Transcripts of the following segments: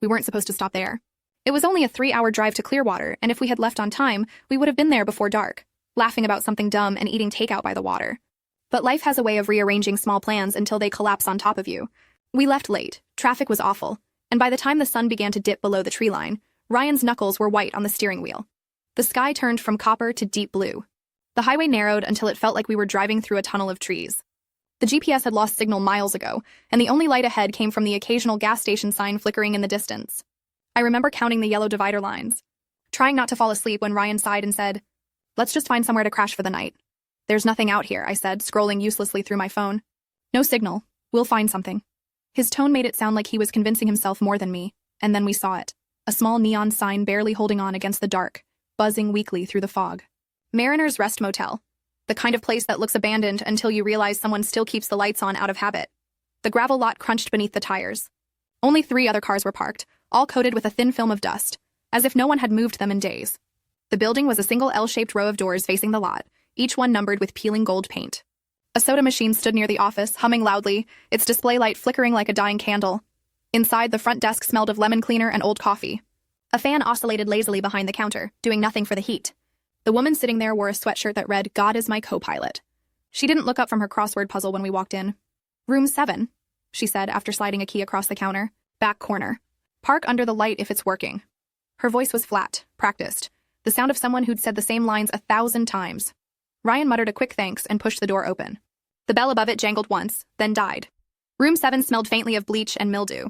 We weren't supposed to stop there. It was only a 3-hour drive to Clearwater, and if we had left on time, we would have been there before dark, laughing about something dumb and eating takeout by the water. But life has a way of rearranging small plans until they collapse on top of you. We left late, traffic was awful, and by the time the sun began to dip below the tree line, Ryan's knuckles were white on the steering wheel. The sky turned from copper to deep blue. The highway narrowed until it felt like we were driving through a tunnel of trees. The GPS had lost signal miles ago, and the only light ahead came from the occasional gas station sign flickering in the distance. I remember counting the yellow divider lines, trying not to fall asleep when Ryan sighed and said, "Let's just find somewhere to crash for the night." "There's nothing out here," I said, scrolling uselessly through my phone. "No signal. We'll find something." His tone made it sound like he was convincing himself more than me, and then we saw it. A small neon sign barely holding on against the dark, buzzing weakly through the fog. Mariner's Rest Motel. The kind of place that looks abandoned until you realize someone still keeps the lights on out of habit. The gravel lot crunched beneath the tires. Only 3 other cars were parked, all coated with a thin film of dust, as if no one had moved them in days. The building was a single L-shaped row of doors facing the lot, each one numbered with peeling gold paint. A soda machine stood near the office, humming loudly, its display light flickering like a dying candle. Inside, the front desk smelled of lemon cleaner and old coffee. A fan oscillated lazily behind the counter, doing nothing for the heat. The woman sitting there wore a sweatshirt that read, "God is my co-pilot." She didn't look up from her crossword puzzle when we walked in. "Room 7, she said after sliding a key across the counter. "Back corner. Park under the light if it's working." Her voice was flat, practiced, the sound of someone who'd said the same lines 1,000 times. Ryan muttered a quick thanks and pushed the door open. The bell above it jangled once, then died. Room 7 smelled faintly of bleach and mildew.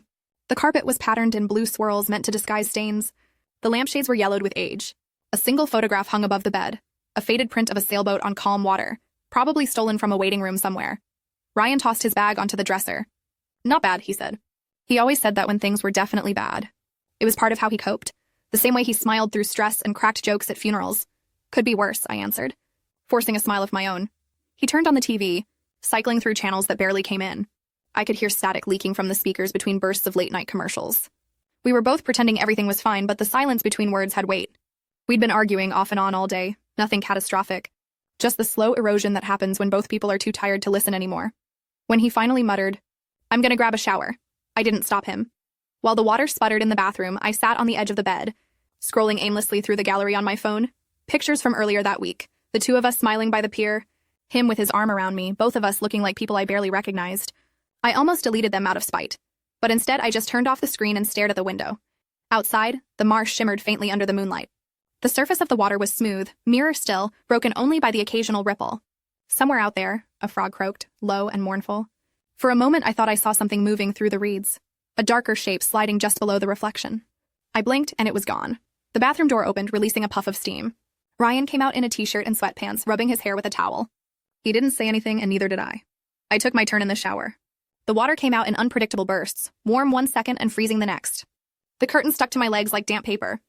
The carpet was patterned in blue swirls meant to disguise stains. The lampshades were yellowed with age. A single photograph hung above the bed, a faded print of a sailboat on calm water, probably stolen from a waiting room somewhere. Ryan tossed his bag onto the dresser. "Not bad," he said. He always said that when things were definitely bad. It was part of how he coped, the same way he smiled through stress and cracked jokes at funerals. "Could be worse," I answered, forcing a smile of my own. He turned on the TV, cycling through channels that barely came in. I could hear static leaking from the speakers between bursts of late-night commercials. We were both pretending everything was fine, but the silence between words had weight. We'd been arguing off and on all day, nothing catastrophic. Just the slow erosion that happens when both people are too tired to listen anymore. When he finally muttered, "I'm gonna grab a shower," I didn't stop him. While the water sputtered in the bathroom, I sat on the edge of the bed, scrolling aimlessly through the gallery on my phone. Pictures from earlier that week, the two of us smiling by the pier, him with his arm around me, both of us looking like people I barely recognized. I almost deleted them out of spite, but instead I just turned off the screen and stared at the window. Outside, the marsh shimmered faintly under the moonlight. The surface of the water was smooth, mirror still, broken only by the occasional ripple. Somewhere out there, a frog croaked, low and mournful. For a moment I thought I saw something moving through the reeds, a darker shape sliding just below the reflection. I blinked and it was gone. The bathroom door opened, releasing a puff of steam. Ryan came out in a t-shirt and sweatpants, rubbing his hair with a towel. He didn't say anything and neither did I. I took my turn in the shower. The water came out in unpredictable bursts, warm 1 second and freezing the next. The curtain stuck to my legs like damp paper.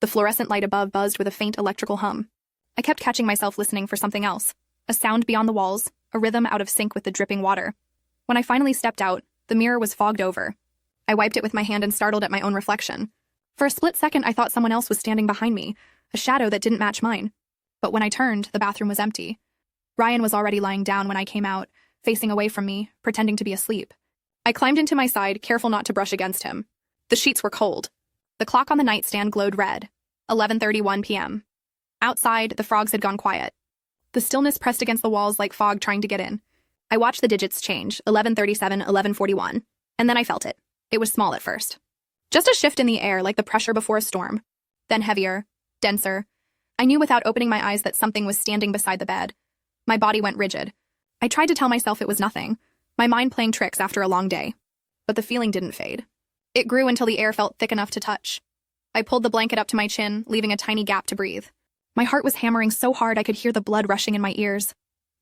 The fluorescent light above buzzed with a faint electrical hum. I kept catching myself listening for something else, a sound beyond the walls, a rhythm out of sync with the dripping water. When I finally stepped out, the mirror was fogged over. I wiped it with my hand and startled at my own reflection. For a split second, I thought someone else was standing behind me, a shadow that didn't match mine. But when I turned, the bathroom was empty. Ryan was already lying down when I came out, facing away from me, pretending to be asleep. I climbed into my side, careful not to brush against him. The sheets were cold. The clock on the nightstand glowed red. 11:31 p.m. Outside, the frogs had gone quiet. The stillness pressed against the walls like fog trying to get in. I watched the digits change, 11:37, 11:41, and then I felt it. It was small at first. Just a shift in the air like the pressure before a storm. Then heavier, denser. I knew without opening my eyes that something was standing beside the bed. My body went rigid. I tried to tell myself it was nothing, my mind playing tricks after a long day. But the feeling didn't fade. It grew until the air felt thick enough to touch. I pulled the blanket up to my chin, leaving a tiny gap to breathe. My heart was hammering so hard I could hear the blood rushing in my ears.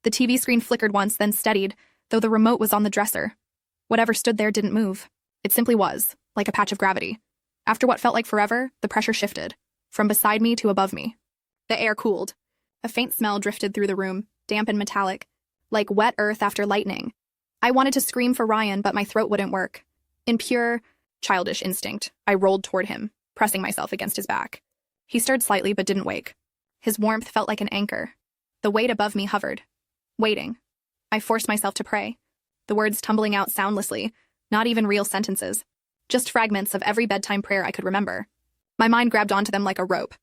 The TV screen flickered once, then steadied, though the remote was on the dresser. Whatever stood there didn't move. It simply was, like a patch of gravity. After what felt like forever, the pressure shifted, from beside me to above me. The air cooled. A faint smell drifted through the room, damp and metallic, like wet earth after lightning. I wanted to scream for Ryan, but my throat wouldn't work. In pure, childish instinct, I rolled toward him, pressing myself against his back. He stirred slightly but didn't wake. His warmth felt like an anchor. The weight above me hovered, waiting. I forced myself to pray, the words tumbling out soundlessly, not even real sentences. just fragments of every bedtime prayer I could remember. My mind grabbed onto them like a rope.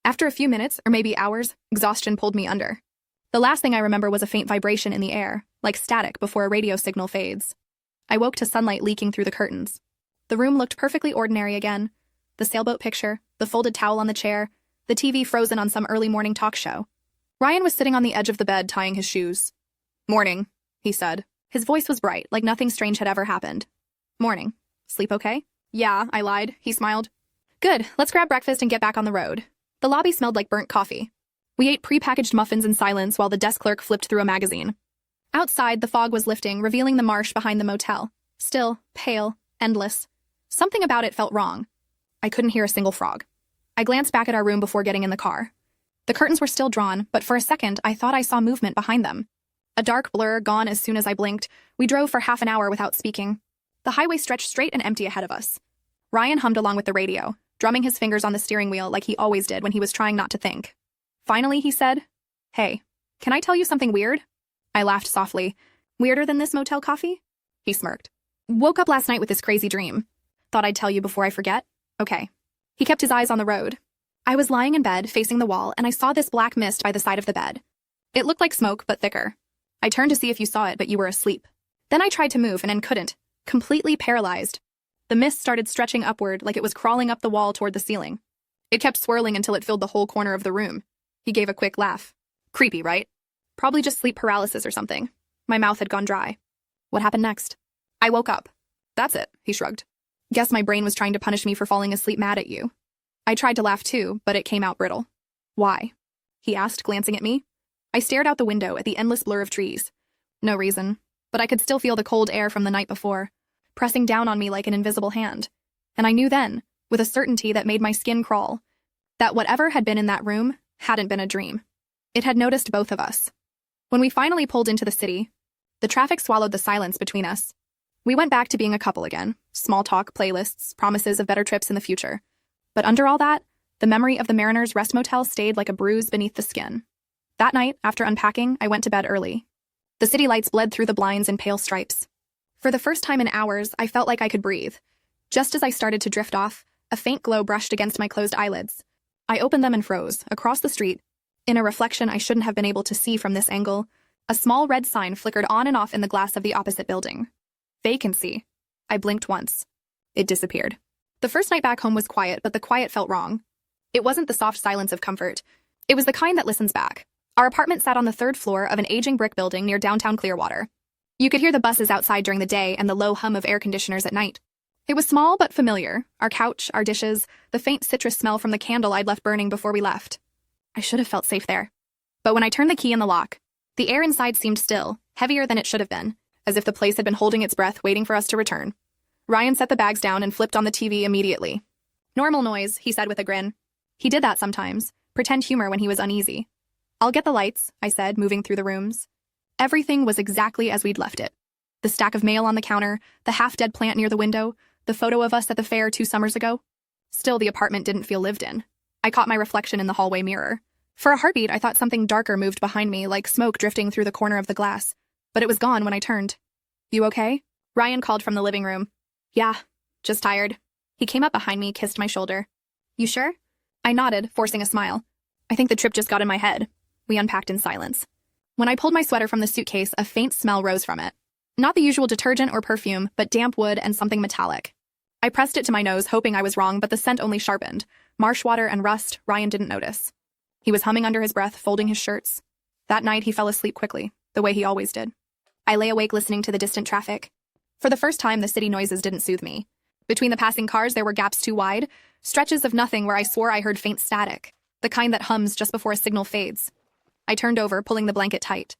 After a few minutes, or maybe hours, exhaustion pulled me under. The last thing I remember was a faint vibration in the air, like static before a radio signal fades. I woke to sunlight leaking through the curtains. The room looked perfectly ordinary again. The sailboat picture, the folded towel on the chair, the TV frozen on some early morning talk show. Ryan was sitting on the edge of the bed tying his shoes. "Morning," he said. His voice was bright, like nothing strange had ever happened. "Morning. Sleep okay?" "Yeah," I lied. He smiled. "Good, let's grab breakfast and get back on the road." The lobby smelled like burnt coffee. We ate prepackaged muffins in silence while the desk clerk flipped through a magazine. Outside, the fog was lifting, revealing the marsh behind the motel. Still, pale, endless. Something about it felt wrong. I couldn't hear a single frog. I glanced back at our room before getting in the car. The curtains were still drawn, but for a second, I thought I saw movement behind them. A dark blur, gone as soon as I blinked. We drove for half an hour without speaking. The highway stretched straight and empty ahead of us. Ryan hummed along with the radio, drumming his fingers on the steering wheel like he always did when he was trying not to think. Finally, he said, "Hey, can I tell you something weird?" I laughed softly. "Weirder than this motel coffee?" He smirked. "Woke up last night with this crazy dream. Thought I'd tell you before I forget." "Okay." He kept his eyes on the road. I was lying in bed, facing the wall, and I saw this black mist by the side of the bed. It looked like smoke, but thicker. I turned to see if you saw it, but you were asleep. Then I tried to move and couldn't. Completely paralyzed. The mist started stretching upward like it was crawling up the wall toward the ceiling. It kept swirling until it filled the whole corner of the room. He gave a quick laugh. "Creepy, right? Probably just sleep paralysis or something." My mouth had gone dry. "What happened next?" "I woke up." "That's it," he shrugged. "Guess my brain was trying to punish me for falling asleep mad at you." I tried to laugh too, but it came out brittle. "Why?" he asked, glancing at me. I stared out the window at the endless blur of trees. No reason, but I could still feel the cold air from the night before, pressing down on me like an invisible hand. And I knew then, with a certainty that made my skin crawl, that whatever had been in that room hadn't been a dream. It had noticed both of us. When we finally pulled into the city, the traffic swallowed the silence between us. We went back to being a couple again, small talk, playlists, promises of better trips in the future. But under all that, the memory of the Mariners' Rest Motel stayed like a bruise beneath the skin. That night, after unpacking, I went to bed early. The city lights bled through the blinds in pale stripes. For the first time in hours, I felt like I could breathe. Just as I started to drift off, a faint glow brushed against my closed eyelids. I opened them and froze. Across the street, in a reflection I shouldn't have been able to see from this angle, a small red sign flickered on and off in the glass of the opposite building. Vacancy. I blinked once. It disappeared. The first night back home was quiet, but the quiet felt wrong. It wasn't the soft silence of comfort. It was the kind that listens back. Our apartment sat on the third floor of an aging brick building near downtown Clearwater. You could hear the buses outside during the day and the low hum of air conditioners at night. It was small but familiar. Our couch, our dishes, the faint citrus smell from the candle I'd left burning before we left. I should have felt safe there. But when I turned the key in the lock, the air inside seemed still, heavier than it should have been, as if the place had been holding its breath waiting for us to return. Ryan set the bags down and flipped on the TV immediately. "Normal noise," he said with a grin. He did that sometimes, pretend humor when he was uneasy. "I'll get the lights," I said, moving through the rooms. Everything was exactly as we'd left it. The stack of mail on the counter, the half-dead plant near the window, the photo of us at the fair 2 summers ago. Still, the apartment didn't feel lived in. I caught my reflection in the hallway mirror. For a heartbeat, I thought something darker moved behind me, like smoke drifting through the corner of the glass. But it was gone when I turned. "You okay?" Ryan called from the living room. "Yeah, just tired." He came up behind me, kissed my shoulder. "You sure?" I nodded, forcing a smile. "I think the trip just got in my head." We unpacked in silence. When I pulled my sweater from the suitcase, a faint smell rose from it. Not the usual detergent or perfume, but damp wood and something metallic. I pressed it to my nose, hoping I was wrong, but the scent only sharpened. Marsh water and rust, Ryan didn't notice. He was humming under his breath, folding his shirts. That night, he fell asleep quickly, the way he always did. I lay awake listening to the distant traffic. For the first time, the city noises didn't soothe me. Between the passing cars, there were gaps too wide, stretches of nothing where I swore I heard faint static, the kind that hums just before a signal fades. I turned over, pulling the blanket tight.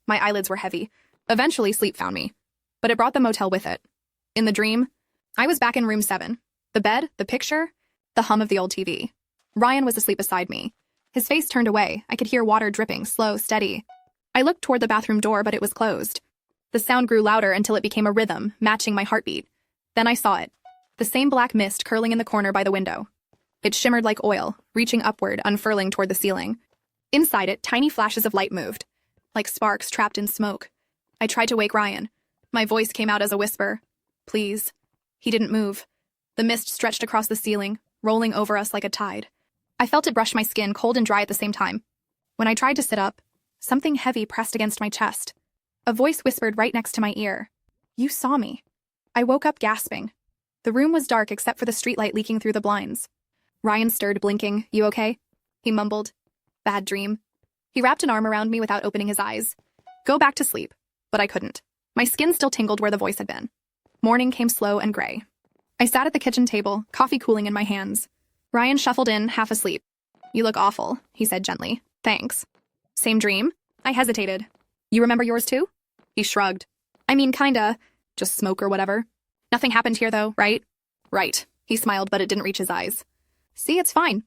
My eyelids were heavy. Eventually, sleep found me. But it brought the motel with it. In the dream, I was back in room 7. The bed, the picture, the hum of the old TV. Ryan was asleep beside me. His face turned away. I could hear water dripping, slow, steady. I looked toward the bathroom door, but it was closed. The sound grew louder until it became a rhythm, matching my heartbeat. Then I saw it. The same black mist curling in the corner by the window. It shimmered like oil, reaching upward, unfurling toward the ceiling. Inside it, tiny flashes of light moved, like sparks trapped in smoke. I tried to wake Ryan. My voice came out as a whisper. "Please." He didn't move. The mist stretched across the ceiling, rolling over us like a tide. I felt it brush my skin, cold and dry at the same time. When I tried to sit up, something heavy pressed against my chest. A voice whispered right next to my ear. "You saw me." I woke up gasping. The room was dark except for the streetlight leaking through the blinds. Ryan stirred, blinking. "You okay?" He mumbled. "Bad dream." He wrapped an arm around me without opening his eyes. "Go back to sleep." But I couldn't. My skin still tingled where the voice had been. Morning came slow and gray. I sat at the kitchen table, coffee cooling in my hands. Ryan shuffled in, half asleep. "You look awful," he said gently. "Thanks." "Same dream?" I hesitated. "You remember yours too?" He shrugged. "I mean, kinda. Just smoke or whatever. Nothing happened here though, right?" "Right." He smiled, but it didn't reach his eyes. "See, it's fine.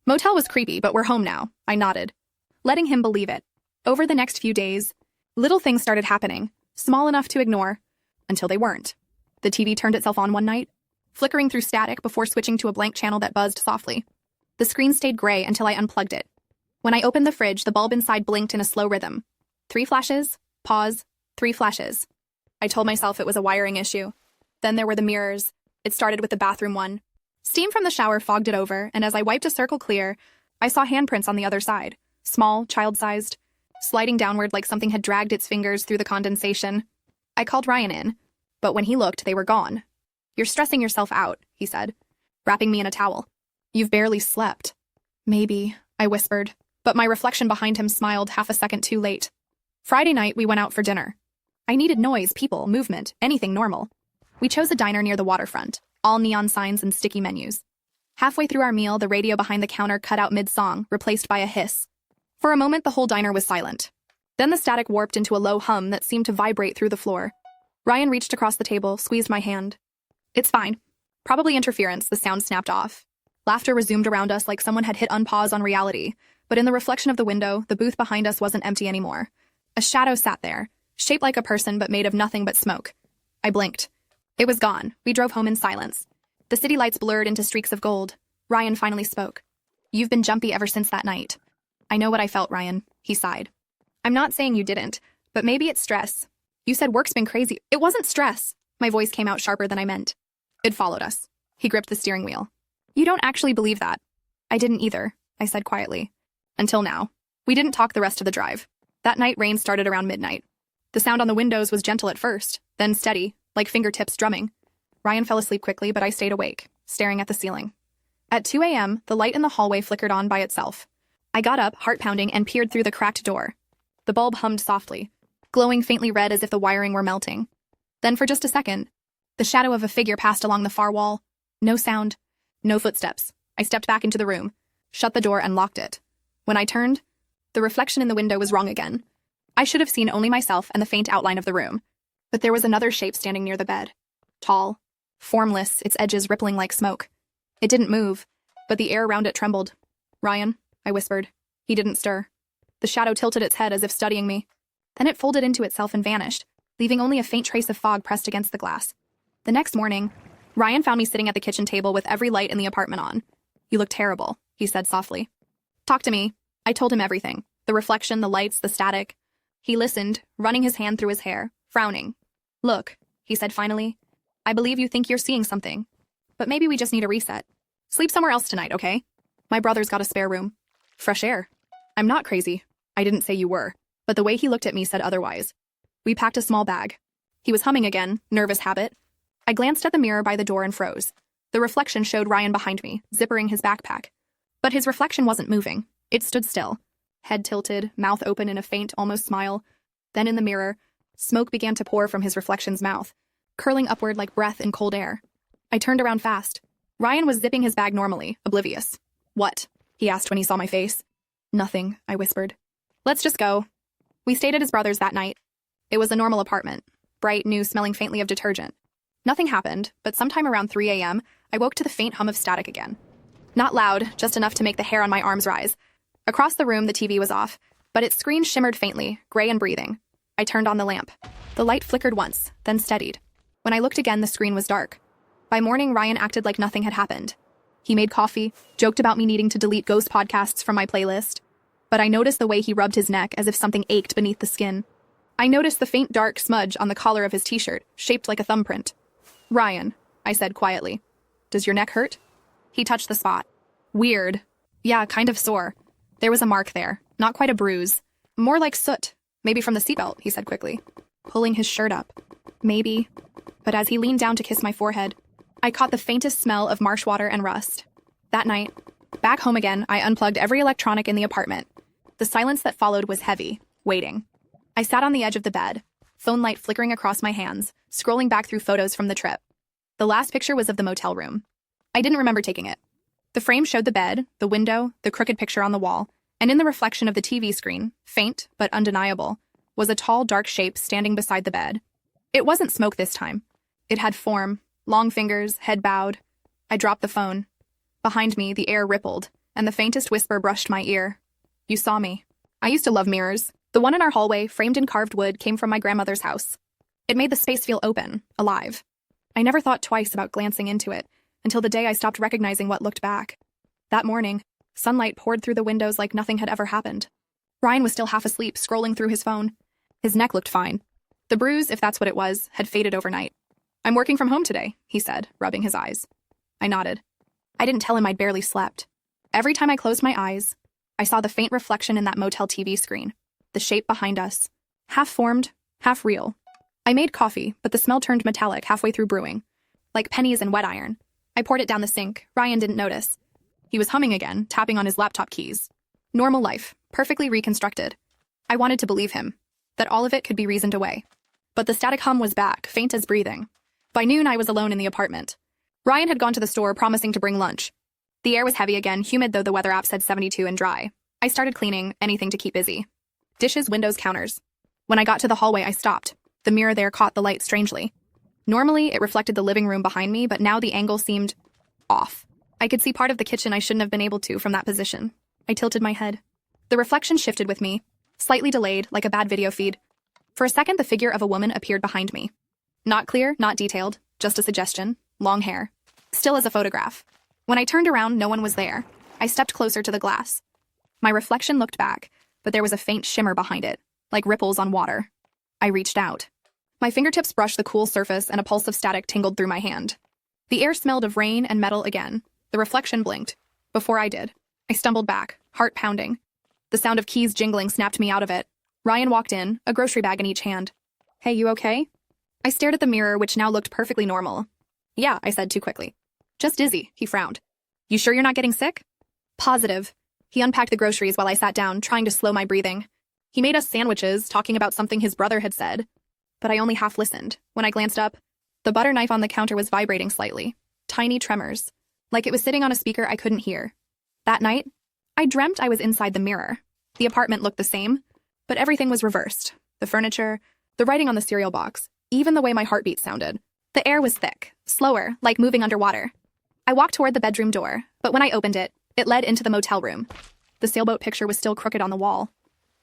Motel was creepy, but we're home now." I nodded, letting him believe it. Over the next few days, little things started happening, small enough to ignore, until they weren't. The TV turned itself on one night, flickering through static before switching to a blank channel that buzzed softly. The screen stayed gray until I unplugged it. When I opened the fridge, the bulb inside blinked in a slow rhythm. 3 flashes, pause, 3 flashes. I told myself it was a wiring issue. Then there were the mirrors. It started with the bathroom one. Steam from the shower fogged it over, and as I wiped a circle clear, I saw handprints on the other side, small, child-sized, sliding downward like something had dragged its fingers through the condensation. I called Ryan in, but when he looked, they were gone. "You're stressing yourself out," he said, wrapping me in a towel. "You've barely slept." "Maybe," I whispered, but my reflection behind him smiled half a second too late. Friday night, we went out for dinner. I needed noise, people, movement, anything normal. We chose a diner near the waterfront, all neon signs and sticky menus. Halfway through our meal, the radio behind the counter cut out mid-song, replaced by a hiss. For a moment, the whole diner was silent. Then the static warped into a low hum that seemed to vibrate through the floor. Ryan reached across the table, squeezed my hand. "It's fine." Probably interference, the sound snapped off. Laughter resumed around us like someone had hit unpause on reality, but in the reflection of the window, the booth behind us wasn't empty anymore. A shadow sat there, shaped like a person but made of nothing but smoke. I blinked. It was gone. We drove home in silence. The city lights blurred into streaks of gold. Ryan finally spoke. "You've been jumpy ever since that night." "I know what I felt, Ryan," he sighed. "I'm not saying you didn't, but maybe it's stress. You said work's been crazy." "It wasn't stress." My voice came out sharper than I meant. "It followed us." He gripped the steering wheel. "You don't actually believe that." "I didn't either," I said quietly. "Until now." We didn't talk the rest of the drive. That night, rain started around midnight. The sound on the windows was gentle at first, then steady, like fingertips drumming. Ryan fell asleep quickly, but I stayed awake, staring at the ceiling. At 2 a.m., the light in the hallway flickered on by itself. I got up, heart pounding, and peered through the cracked door. The bulb hummed softly, glowing faintly red as if the wiring were melting. Then for just a second, the shadow of a figure passed along the far wall. No sound, no footsteps. I stepped back into the room, shut the door, and locked it. When I turned, the reflection in the window was wrong again. I should have seen only myself and the faint outline of the room. But there was another shape standing near the bed. Tall, formless, its edges rippling like smoke. It didn't move, but the air around it trembled. "Ryan," I whispered. He didn't stir. The shadow tilted its head as if studying me. Then it folded into itself and vanished, leaving only a faint trace of fog pressed against the glass. The next morning, Ryan found me sitting at the kitchen table with every light in the apartment on. "You look terrible," he said softly. "Talk to me." I told him everything. The reflection, the lights, the static. He listened, running his hand through his hair, frowning. "Look," he said finally. "I believe you think you're seeing something. But maybe we just need a reset. Sleep somewhere else tonight, okay? My brother's got a spare room. Fresh air." "I'm not crazy." I didn't say you were, but the way he looked at me said otherwise. We packed a small bag. He was humming again, nervous habit. I glanced at the mirror by the door and froze. The reflection showed Ryan behind me, zippering his backpack. But his reflection wasn't moving. It stood still, head tilted, mouth open in a faint, almost smile. Then in the mirror, smoke began to pour from his reflection's mouth, curling upward like breath in cold air. I turned around fast. Ryan was zipping his bag normally, oblivious. "What?" he asked when he saw my face. "Nothing," I whispered. "Let's just go." We stayed at his brother's that night. It was a normal apartment, bright, new, smelling faintly of detergent. Nothing happened, but sometime around 3 a.m., I woke to the faint hum of static again. Not loud, just enough to make the hair on my arms rise. Across the room, the TV was off, but its screen shimmered faintly, gray and breathing. I turned on the lamp. The light flickered once, then steadied. When I looked again, the screen was dark. By morning, Ryan acted like nothing had happened. He made coffee, joked about me needing to delete ghost podcasts from my playlist. But I noticed the way he rubbed his neck as if something ached beneath the skin. I noticed the faint dark smudge on the collar of his t-shirt, shaped like a thumbprint. "Ryan," I said quietly. Does your neck hurt? He touched the spot. Weird. Yeah, kind of sore. There was a mark there, not quite a bruise. More like soot. Maybe from the seatbelt, he said quickly, pulling his shirt up. Maybe. But as he leaned down to kiss my forehead, I caught the faintest smell of marsh water and rust. That night, back home again, I unplugged every electronic in the apartment. The silence that followed was heavy, waiting. I sat on the edge of the bed, phone light flickering across my hands, scrolling back through photos from the trip. The last picture was of the motel room. I didn't remember taking it. The frame showed the bed, the window, the crooked picture on the wall, and in the reflection of the TV screen, faint but undeniable, was a tall, dark shape standing beside the bed. It wasn't smoke this time. It had form, long fingers, head bowed. I dropped the phone. Behind me, the air rippled, and the faintest whisper brushed my ear. You saw me. I used to love mirrors. The one in our hallway, framed in carved wood, came from my grandmother's house. It made the space feel open, alive. I never thought twice about glancing into it, until the day I stopped recognizing what looked back. That morning, sunlight poured through the windows like nothing had ever happened. Ryan was still half asleep, scrolling through his phone. His neck looked fine. The bruise, if that's what it was, had faded overnight. I'm working from home today, he said, rubbing his eyes. I nodded. I didn't tell him I'd barely slept. Every time I closed my eyes, I saw the faint reflection in that motel TV screen, the shape behind us, half-formed, half real. I made coffee, but the smell turned metallic halfway through brewing. Like pennies in wet iron. I poured it down the sink. Ryan didn't notice. He was humming again, tapping on his laptop keys. Normal life, perfectly reconstructed. I wanted to believe him, that all of it could be reasoned away. But the static hum was back, faint as breathing. By noon, I was alone in the apartment. Ryan had gone to the store, promising to bring lunch. The air was heavy again, humid though the weather app said 72 and dry. I started cleaning, anything to keep busy. Dishes, windows, counters. When I got to the hallway, I stopped. The mirror there caught the light strangely. Normally, it reflected the living room behind me, but now the angle seemed off. I could see part of the kitchen I shouldn't have been able to from that position. I tilted my head. The reflection shifted with me, slightly delayed, like a bad video feed. For a second, the figure of a woman appeared behind me. Not clear, not detailed, just a suggestion. Long hair. Still as a photograph. When I turned around, no one was there. I stepped closer to the glass. My reflection looked back, but there was a faint shimmer behind it, like ripples on water. I reached out. My fingertips brushed the cool surface and a pulse of static tingled through my hand. The air smelled of rain and metal again. The reflection blinked. Before I did, I stumbled back, heart pounding. The sound of keys jingling snapped me out of it. Ryan walked in, a grocery bag in each hand. Hey, you okay? I stared at the mirror, which now looked perfectly normal. Yeah, I said too quickly. Just dizzy, he frowned. You sure you're not getting sick? Positive. He unpacked the groceries while I sat down, trying to slow my breathing. He made us sandwiches, talking about something his brother had said. But I only half listened. When I glanced up, the butter knife on the counter was vibrating slightly. Tiny tremors. Like it was sitting on a speaker I couldn't hear. That night, I dreamt I was inside the mirror. The apartment looked the same, but everything was reversed. The furniture, the writing on the cereal box, even the way my heartbeat sounded. The air was thick, slower, like moving underwater. I walked toward the bedroom door, but when I opened it, it led into the motel room. The sailboat picture was still crooked on the wall.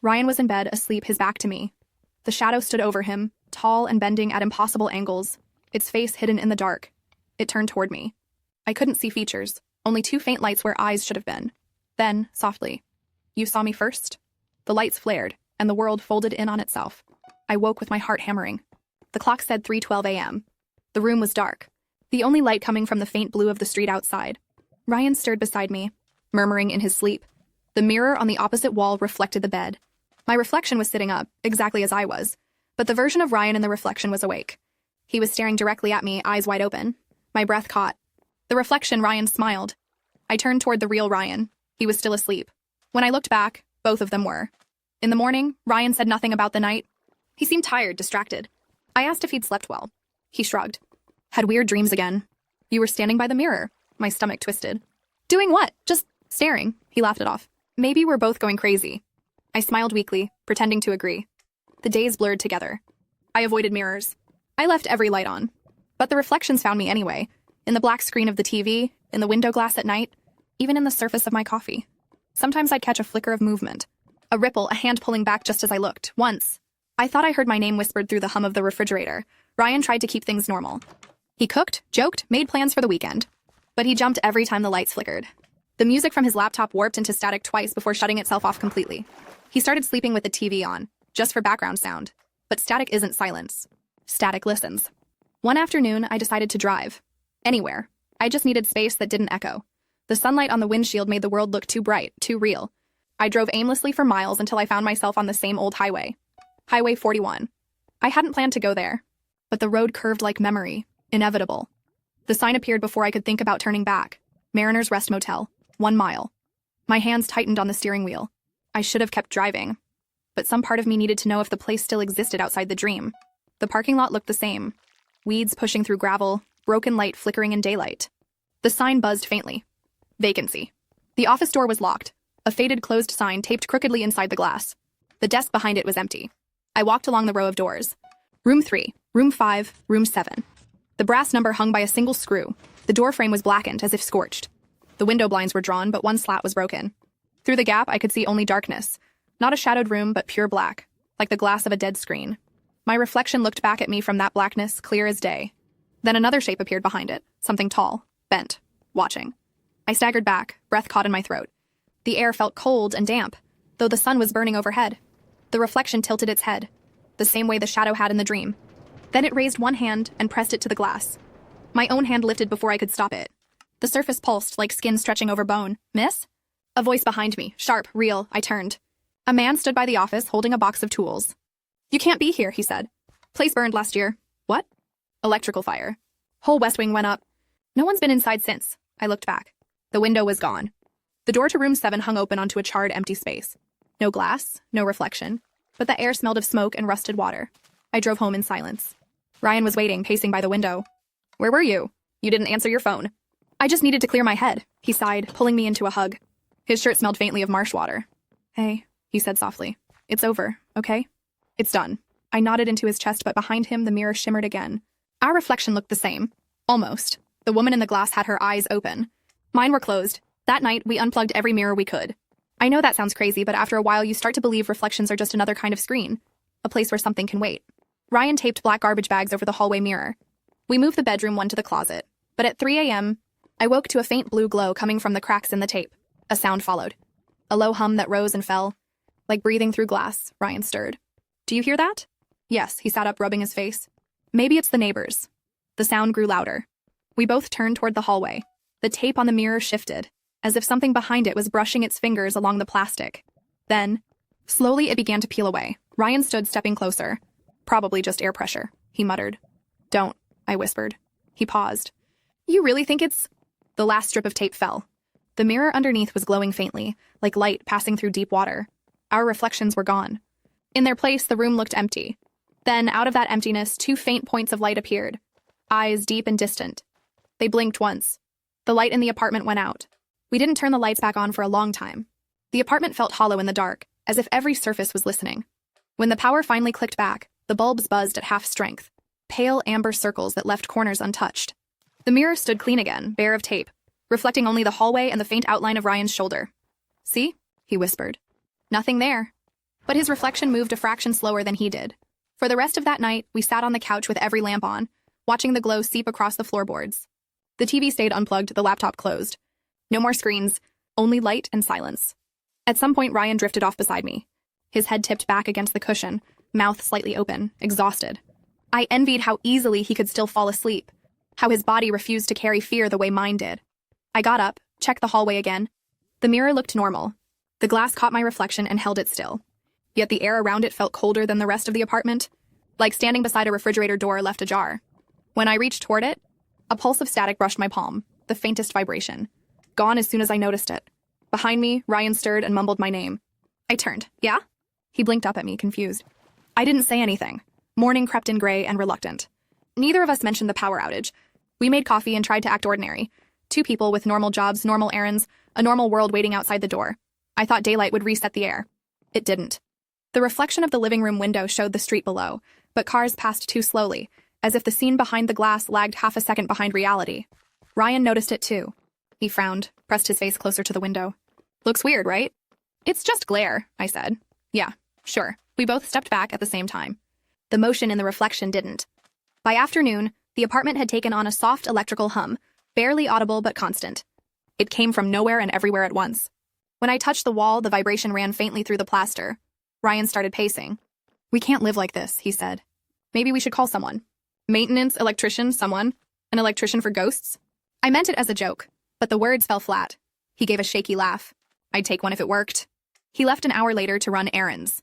Ryan was in bed, asleep, his back to me. The shadow stood over him, tall and bending at impossible angles, its face hidden in the dark. It turned toward me. I couldn't see features, only two faint lights where eyes should have been. Then, softly, you saw me first? The lights flared, and the world folded in on itself. I woke with my heart hammering. The clock said 3:12 a.m. The room was dark, the only light coming from the faint blue of the street outside. Ryan stirred beside me, murmuring in his sleep. The mirror on the opposite wall reflected the bed. My reflection was sitting up, exactly as I was, but the version of Ryan in the reflection was awake. He was staring directly at me, eyes wide open. My breath caught. The reflection, Ryan smiled. I turned toward the real Ryan. He was still asleep. When I looked back, both of them were. In the morning, Ryan said nothing about the night. He seemed tired, distracted. I asked if he'd slept well. He shrugged. Had weird dreams again. You were standing by the mirror. My stomach twisted. Doing what? Just staring. He laughed it off. Maybe we're both going crazy. I smiled weakly, pretending to agree. The days blurred together. I avoided mirrors. I left every light on. But the reflections found me anyway. In the black screen of the TV, in the window glass at night, even in the surface of my coffee. Sometimes I'd catch a flicker of movement. A ripple, a hand pulling back just as I looked. Once, I thought I heard my name whispered through the hum of the refrigerator. Ryan tried to keep things normal. He cooked, joked, made plans for the weekend. But he jumped every time the lights flickered. The music from his laptop warped into static twice before shutting itself off completely. He started sleeping with the TV on, just for background sound. But static isn't silence. Static listens. One afternoon, I decided to drive. Anywhere. I just needed space that didn't echo. The sunlight on the windshield made the world look too bright, too real. I drove aimlessly for miles until I found myself on the same old highway. Highway 41. I hadn't planned to go there, but the road curved like memory, inevitable. The sign appeared before I could think about turning back. Mariner's Rest Motel, 1 mile. My hands tightened on the steering wheel. I should have kept driving. But some part of me needed to know if the place still existed outside the dream. The parking lot looked the same. Weeds pushing through gravel, broken light flickering in daylight. The sign buzzed faintly. Vacancy. The office door was locked, a faded closed sign taped crookedly inside the glass. The desk behind it was empty. I walked along the row of doors. Room 3, Room 5, Room 7. The brass number hung by a single screw. The door frame was blackened, as if scorched. The window blinds were drawn, but one slat was broken. Through the gap, I could see only darkness. Not a shadowed room, but pure black, like the glass of a dead screen. My reflection looked back at me from that blackness, clear as day. Then another shape appeared behind it, something tall, bent, watching. I staggered back, breath caught in my throat. The air felt cold and damp, though the sun was burning overhead. The reflection tilted its head, the same way the shadow had in the dream. Then it raised one hand and pressed it to the glass. My own hand lifted before I could stop it. The surface pulsed like skin stretching over bone. Miss? A voice behind me, sharp, real. I turned. A man stood by the office holding a box of tools. You can't be here, he said. Place burned last year. What? Electrical fire. Whole west wing went up. No one's been inside since. I looked back. The window was gone. The door to room 7 hung open onto a charred, empty space. No glass, no reflection, but the air smelled of smoke and rusted water. I drove home in silence. Ryan was waiting, pacing by the window. Where were you? You didn't answer your phone. I just needed to clear my head, he sighed, pulling me into a hug. His shirt smelled faintly of marsh water. Hey, he said softly. It's over, okay? It's done. I nodded into his chest, but behind him the mirror shimmered again. Our reflection looked the same. Almost. The woman in the glass had her eyes open. Mine were closed. That night, we unplugged every mirror we could. I know that sounds crazy, but after a while you start to believe reflections are just another kind of screen. A place where something can wait. Ryan taped black garbage bags over the hallway mirror. We moved the bedroom one to the closet. But at 3 a.m., I woke to a faint blue glow coming from the cracks in the tape. A sound followed. A low hum that rose and fell. Like breathing through glass, Ryan stirred. Do you hear that? Yes, he sat up, rubbing his face. Maybe it's the neighbors. The sound grew louder. We both turned toward the hallway. The tape on the mirror shifted, as if something behind it was brushing its fingers along the plastic. Then, slowly it began to peel away. Ryan stood, stepping closer. Probably just air pressure, he muttered. Don't, I whispered. He paused. You really think it's... The last strip of tape fell. The mirror underneath was glowing faintly, like light passing through deep water. Our reflections were gone. In their place, the room looked empty. Then, out of that emptiness, 2 faint points of light appeared. Eyes deep and distant. They blinked once. The light in the apartment went out. We didn't turn the lights back on for a long time. The apartment felt hollow in the dark, as if every surface was listening. When the power finally clicked back, the bulbs buzzed at half strength. Pale amber circles that left corners untouched. The mirror stood clean again, bare of tape, reflecting only the hallway and the faint outline of Ryan's shoulder. See? He whispered. Nothing there. But his reflection moved a fraction slower than he did. For the rest of that night, we sat on the couch with every lamp on, watching the glow seep across the floorboards. The TV stayed unplugged, the laptop closed. No more screens, only light and silence. At some point, Ryan drifted off beside me. His head tipped back against the cushion, mouth slightly open, exhausted. I envied how easily he could still fall asleep, how his body refused to carry fear the way mine did. I got up, checked the hallway again. The mirror looked normal. The glass caught my reflection and held it still. Yet the air around it felt colder than the rest of the apartment, like standing beside a refrigerator door left ajar. When I reached toward it, a pulse of static brushed my palm, the faintest vibration. Gone as soon as I noticed it. Behind me, Ryan stirred and mumbled my name. I turned. Yeah? He blinked up at me, confused. I didn't say anything. Morning crept in gray and reluctant. Neither of us mentioned the power outage. We made coffee and tried to act ordinary. 2 people with normal jobs, normal errands, a normal world waiting outside the door. I thought daylight would reset the air. It didn't. The reflection of the living room window showed the street below, but cars passed too slowly, as if the scene behind the glass lagged half a second behind reality. Ryan noticed it too. He frowned, pressed his face closer to the window. Looks weird, right? It's just glare, I said. Yeah, sure. We both stepped back at the same time. The motion in the reflection didn't. By afternoon, the apartment had taken on a soft electrical hum, barely audible but constant. It came from nowhere and everywhere at once. When I touched the wall, the vibration ran faintly through the plaster. Ryan started pacing. We can't live like this, he said. Maybe we should call someone. Maintenance, electrician, someone. An electrician for ghosts? I meant it as a joke, but the words fell flat. He gave a shaky laugh. I'd take one if it worked. He left an hour later to run errands.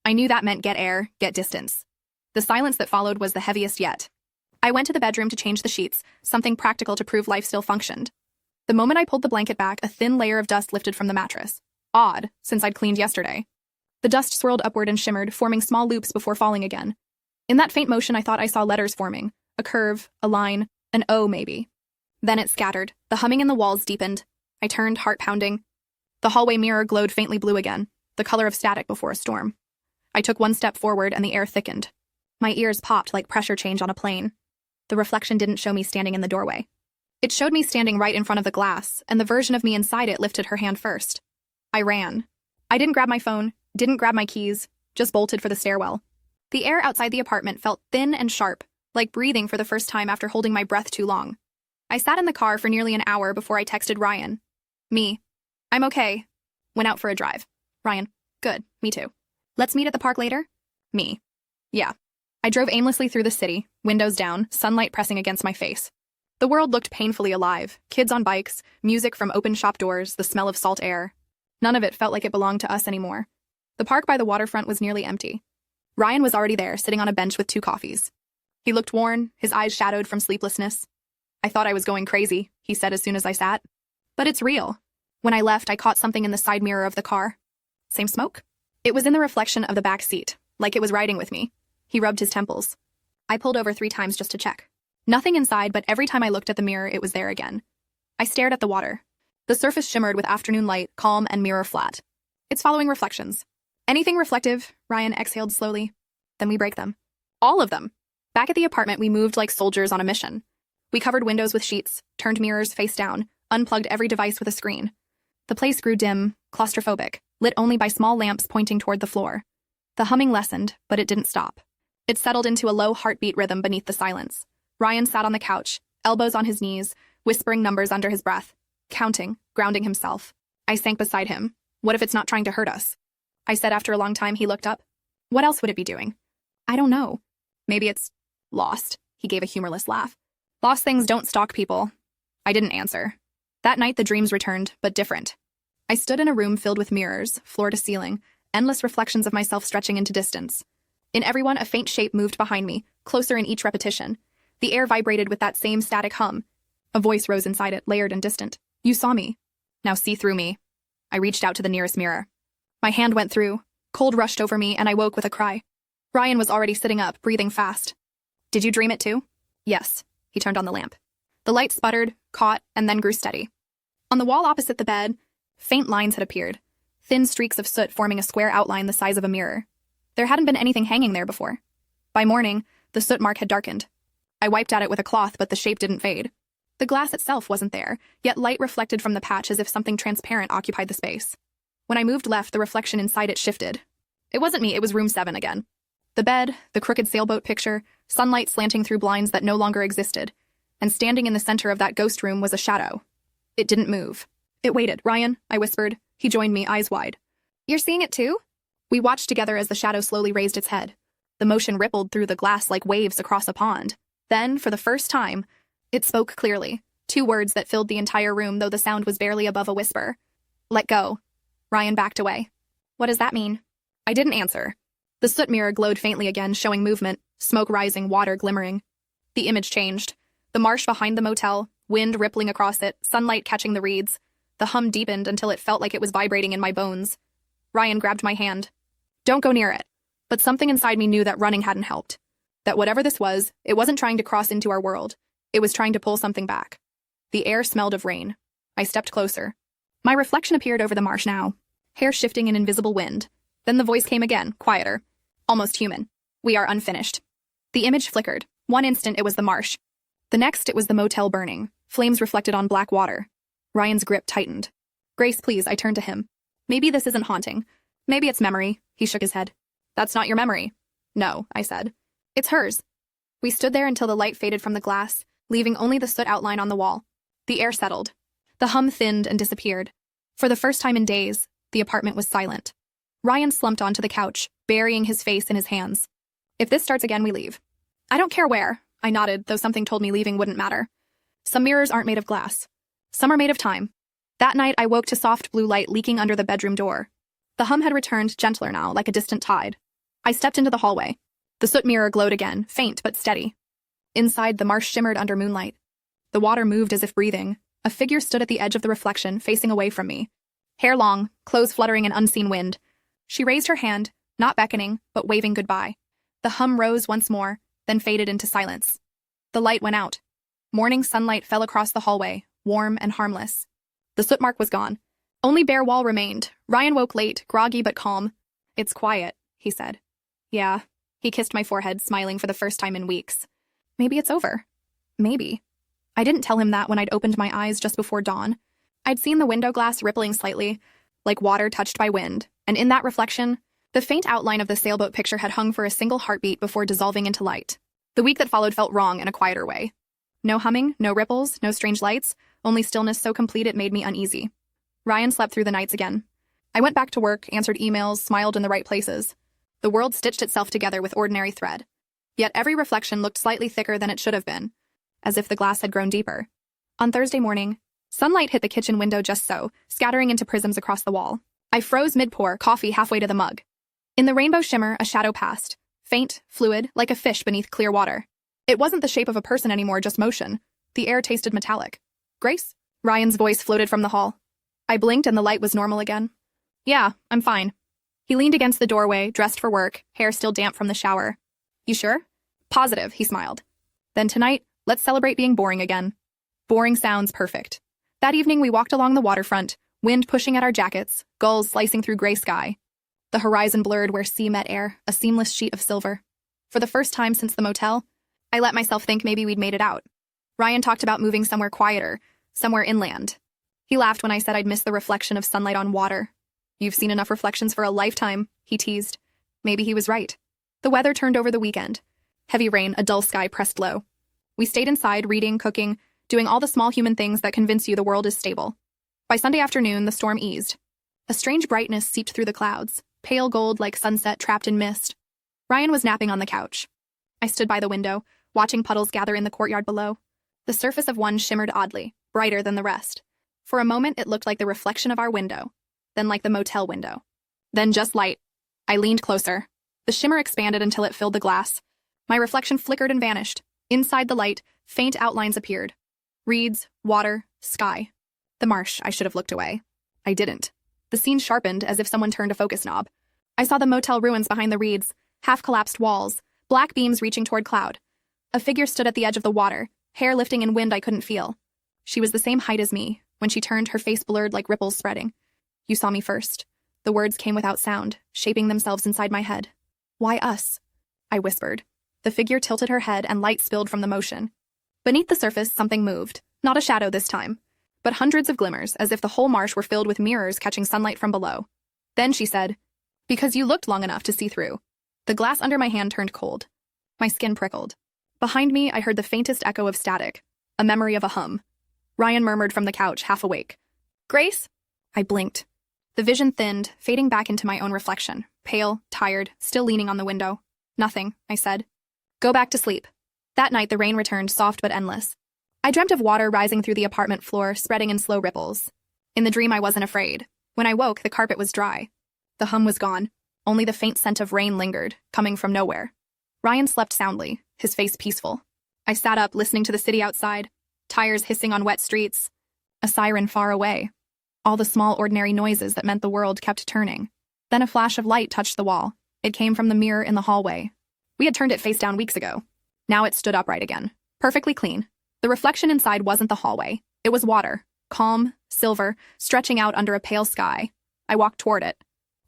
I knew that meant get air, get distance. The silence that followed was the heaviest yet. I went to the bedroom to change the sheets, something practical to prove life still functioned. The moment I pulled the blanket back, a thin layer of dust lifted from the mattress. Odd, since I'd cleaned yesterday. The dust swirled upward and shimmered, forming small loops before falling again. In that faint motion, I thought I saw letters forming. A curve, a line, an O maybe. Then it scattered. The humming in the walls deepened. I turned, heart pounding. The hallway mirror glowed faintly blue again, the color of static before a storm. I took one step forward and the air thickened. My ears popped like pressure change on a plane. The reflection didn't show me standing in the doorway. It showed me standing right in front of the glass, and the version of me inside it lifted her hand first. I ran. I didn't grab my phone, didn't grab my keys, just bolted for the stairwell. The air outside the apartment felt thin and sharp, like breathing for the first time after holding my breath too long. I sat in the car for nearly an hour before I texted Ryan. Me. I'm okay. Went out for a drive. Ryan. Good. Me too. Let's meet at the park later? Me. Yeah. I drove aimlessly through the city, windows down, sunlight pressing against my face. The world looked painfully alive. Kids on bikes, music from open shop doors, the smell of salt air. None of it felt like it belonged to us anymore. The park by the waterfront was nearly empty. Ryan was already there, sitting on a bench with 2 coffees. He looked worn, his eyes shadowed from sleeplessness. I thought I was going crazy, he said as soon as I sat. But it's real. When I left, I caught something in the side mirror of the car. Same smoke? It was in the reflection of the back seat, like it was riding with me. He rubbed his temples. I pulled over 3 times just to check. Nothing inside, but every time I looked at the mirror, it was there again. I stared at the water. The surface shimmered with afternoon light, calm and mirror flat. It's following reflections. Anything reflective, Ryan exhaled slowly. Then we break them. All of them. Back at the apartment, we moved like soldiers on a mission. We covered windows with sheets, turned mirrors face down, unplugged every device with a screen. The place grew dim, claustrophobic, lit only by small lamps pointing toward the floor. The humming lessened, but it didn't stop. It settled into a low heartbeat rhythm beneath the silence. Ryan sat on the couch, elbows on his knees, whispering numbers under his breath, counting, grounding himself. I sank beside him. What if it's not trying to hurt us? I said after a long time. He looked up. What else would it be doing? I don't know. Maybe it's lost. He gave a humorless laugh. Lost things don't stalk people. I didn't answer. That night the dreams returned, but different. I stood in a room filled with mirrors, floor to ceiling, endless reflections of myself stretching into distance. In every one, a faint shape moved behind me, closer in each repetition. The air vibrated with that same static hum. A voice rose inside it, layered and distant. You saw me. Now see through me. I reached out to the nearest mirror. My hand went through. Cold rushed over me, and I woke with a cry. Ryan was already sitting up, breathing fast. Did you dream it too? Yes. He turned on the lamp. The light sputtered, caught, and then grew steady. On the wall opposite the bed, faint lines had appeared, thin streaks of soot forming a square outline the size of a mirror. There hadn't been anything hanging there before. By morning, the soot mark had darkened. I wiped at it with a cloth, but the shape didn't fade. The glass itself wasn't there, yet light reflected from the patch as if something transparent occupied the space. When I moved left, the reflection inside it shifted. It wasn't me, it was room 7 again. The bed, the crooked sailboat picture, sunlight slanting through blinds that no longer existed, and standing in the center of that ghost room was a shadow. It didn't move. It waited. Ryan, I whispered. He joined me, eyes wide. You're seeing it too? We watched together as the shadow slowly raised its head. The motion rippled through the glass like waves across a pond. Then, for the first time, it spoke clearly. 2 words that filled the entire room, though the sound was barely above a whisper. Let go. Ryan backed away. What does that mean? I didn't answer. The soot mirror glowed faintly again, showing movement, smoke rising, water glimmering. The image changed. The marsh behind the motel, wind rippling across it, sunlight catching the reeds. The hum deepened until it felt like it was vibrating in my bones. Ryan grabbed my hand. Don't go near it. But something inside me knew that running hadn't helped. That whatever this was, it wasn't trying to cross into our world. It was trying to pull something back. The air smelled of rain. I stepped closer. My reflection appeared over the marsh now, hair shifting in invisible wind. Then the voice came again, quieter, almost human. We are unfinished. The image flickered. One instant it was the marsh. The next it was the motel burning, flames reflected on black water. Ryan's grip tightened. Grace, please, I turned to him. Maybe this isn't haunting. Maybe it's memory. He shook his head. That's not your memory. No, I said. It's hers. We stood there until the light faded from the glass, leaving only the soot outline on the wall. The air settled. The hum thinned and disappeared. For the first time in days, the apartment was silent. Ryan slumped onto the couch, burying his face in his hands. If this starts again, we leave. I don't care where. I nodded, though something told me leaving wouldn't matter. Some mirrors aren't made of glass. Some are made of time. That night, I woke to soft blue light leaking under the bedroom door. The hum had returned, gentler now, like a distant tide. I stepped into the hallway. The soot mirror glowed again, faint but steady. Inside, the marsh shimmered under moonlight. The water moved as if breathing. A figure stood at the edge of the reflection, facing away from me. Hair long, clothes fluttering in unseen wind. She raised her hand, not beckoning, but waving goodbye. The hum rose once more, then faded into silence. The light went out. Morning sunlight fell across the hallway, warm and harmless. The soot mark was gone. Only bare wall remained. Ryan woke late, groggy but calm. "It's quiet," he said. "Yeah." He kissed my forehead, smiling for the first time in weeks. Maybe it's over. Maybe. I didn't tell him that when I'd opened my eyes just before dawn. I'd seen the window glass rippling slightly, like water touched by wind, and in that reflection, the faint outline of the sailboat picture had hung for a single heartbeat before dissolving into light. The week that followed felt wrong in a quieter way. No humming, no ripples, no strange lights, only stillness so complete it made me uneasy. Ryan slept through the nights again. I went back to work, answered emails, smiled in the right places. The world stitched itself together with ordinary thread. Yet every reflection looked slightly thicker than it should have been, as if the glass had grown deeper. On Thursday morning, sunlight hit the kitchen window just so, scattering into prisms across the wall. I froze mid-pour, coffee halfway to the mug. In the rainbow shimmer, a shadow passed, faint, fluid, like a fish beneath clear water. It wasn't the shape of a person anymore, just motion. The air tasted metallic. "Grace?" Ryan's voice floated from the hall. I blinked and the light was normal again. "Yeah, I'm fine." He leaned against the doorway, dressed for work, hair still damp from the shower. "You sure?" "Positive," he smiled. "Then tonight, let's celebrate being boring again." Boring sounds perfect. That evening we walked along the waterfront, wind pushing at our jackets, gulls slicing through gray sky. The horizon blurred where sea met air, a seamless sheet of silver. For the first time since the motel, I let myself think maybe we'd made it out. Ryan talked about moving somewhere quieter, somewhere inland. He laughed when I said I'd miss the reflection of sunlight on water. "You've seen enough reflections for a lifetime," he teased. Maybe he was right. The weather turned over the weekend. Heavy rain, a dull sky pressed low. We stayed inside, reading, cooking, doing all the small human things that convince you the world is stable. By Sunday afternoon, the storm eased. A strange brightness seeped through the clouds, pale gold like sunset trapped in mist. Ryan was napping on the couch. I stood by the window, watching puddles gather in the courtyard below. The surface of one shimmered oddly, brighter than the rest. For a moment, it looked like the reflection of our window, then like the motel window. Then just light. I leaned closer. The shimmer expanded until it filled the glass. My reflection flickered and vanished. Inside the light, faint outlines appeared. Reeds, water, sky. The marsh. I should have looked away. I didn't. The scene sharpened as if someone turned a focus knob. I saw the motel ruins behind the reeds, half-collapsed walls, black beams reaching toward cloud. A figure stood at the edge of the water, hair lifting in wind I couldn't feel. She was the same height as me. When she turned, her face blurred like ripples spreading. "You saw me first." The words came without sound, shaping themselves inside my head. "Why us?" I whispered. The figure tilted her head and light spilled from the motion. Beneath the surface, something moved. Not a shadow this time, but hundreds of glimmers, as if the whole marsh were filled with mirrors catching sunlight from below. Then she said, "Because you looked long enough to see through." The glass under my hand turned cold. My skin prickled. Behind me, I heard the faintest echo of static, a memory of a hum. Ryan murmured from the couch, half awake. "Grace?" I blinked. The vision thinned, fading back into my own reflection, pale, tired, still leaning on the window. "Nothing," I said. "Go back to sleep." That night, the rain returned, soft but endless. I dreamt of water rising through the apartment floor, spreading in slow ripples. In the dream, I wasn't afraid. When I woke, the carpet was dry. The hum was gone. Only the faint scent of rain lingered, coming from nowhere. Ryan slept soundly, his face peaceful. I sat up, listening to the city outside, tires hissing on wet streets, a siren far away. All the small, ordinary noises that meant the world kept turning. Then a flash of light touched the wall. It came from the mirror in the hallway. We had turned it face down weeks ago. Now it stood upright again, perfectly clean. The reflection inside wasn't the hallway. It was water, calm, silver, stretching out under a pale sky. I walked toward it.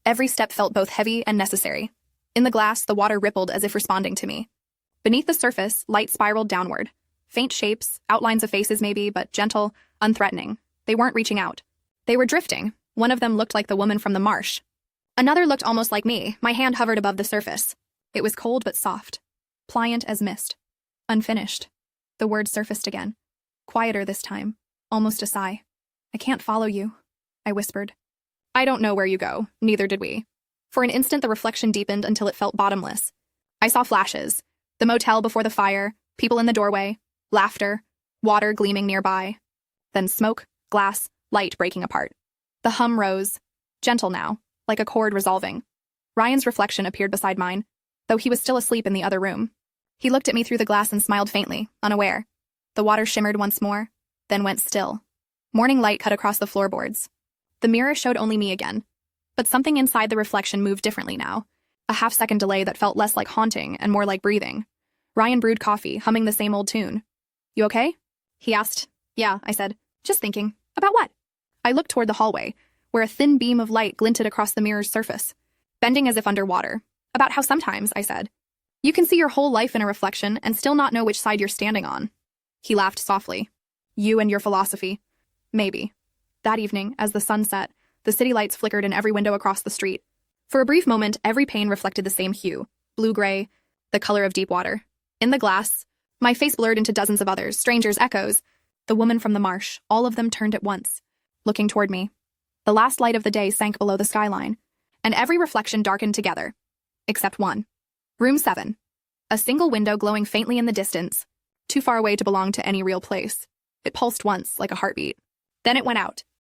Every step felt both heavy and necessary. In the glass, the water rippled as if responding to me. Beneath the surface, light spiraled downward. Faint shapes, outlines of faces maybe, but gentle, unthreatening. They weren't reaching out. They were drifting. One of them looked like the woman from the marsh. Another looked almost like me. My hand hovered above the surface. It was cold but soft, pliant as mist. Unfinished. The word surfaced again. Quieter this time, almost a sigh. "I can't follow you," I whispered. "I don't know where you go, neither did we." For an instant, the reflection deepened until it felt bottomless. I saw flashes. The motel before the fire, people in the doorway, laughter. water gleaming nearby. Then smoke, glass, light breaking apart. The hum rose, gentle now, like a chord resolving. Ryan's reflection appeared beside mine, though he was still asleep in the other room. He looked at me through the glass and smiled faintly, unaware. The water shimmered once more, then went still. Morning light cut across the floorboards. The mirror showed only me again, but something inside the reflection moved differently now, a half-second delay that felt less like haunting and more like breathing. Ryan brewed coffee, humming the same old tune. "You okay?" he asked. "Yeah," I said. "Just thinking." "About what?" I looked toward the hallway, where a thin beam of light glinted across the mirror's surface, bending as if underwater. "About how sometimes," I said, "you can see your whole life in a reflection and still not know which side you're standing on." He laughed softly. "You and your philosophy." Maybe. That evening, as the sun set, the city lights flickered in every window across the street. For a brief moment, every pane reflected the same hue, blue-gray, the color of deep water. In the glass, my face blurred into dozens of others, strangers, echoes. The woman from the marsh, all of them turned at once, looking toward me. The last light of the day sank below the skyline, and every reflection darkened together, except one. Room 7. A single window glowing faintly in the distance, too far away to belong to any real place. It pulsed once, like a heartbeat. Then it went out,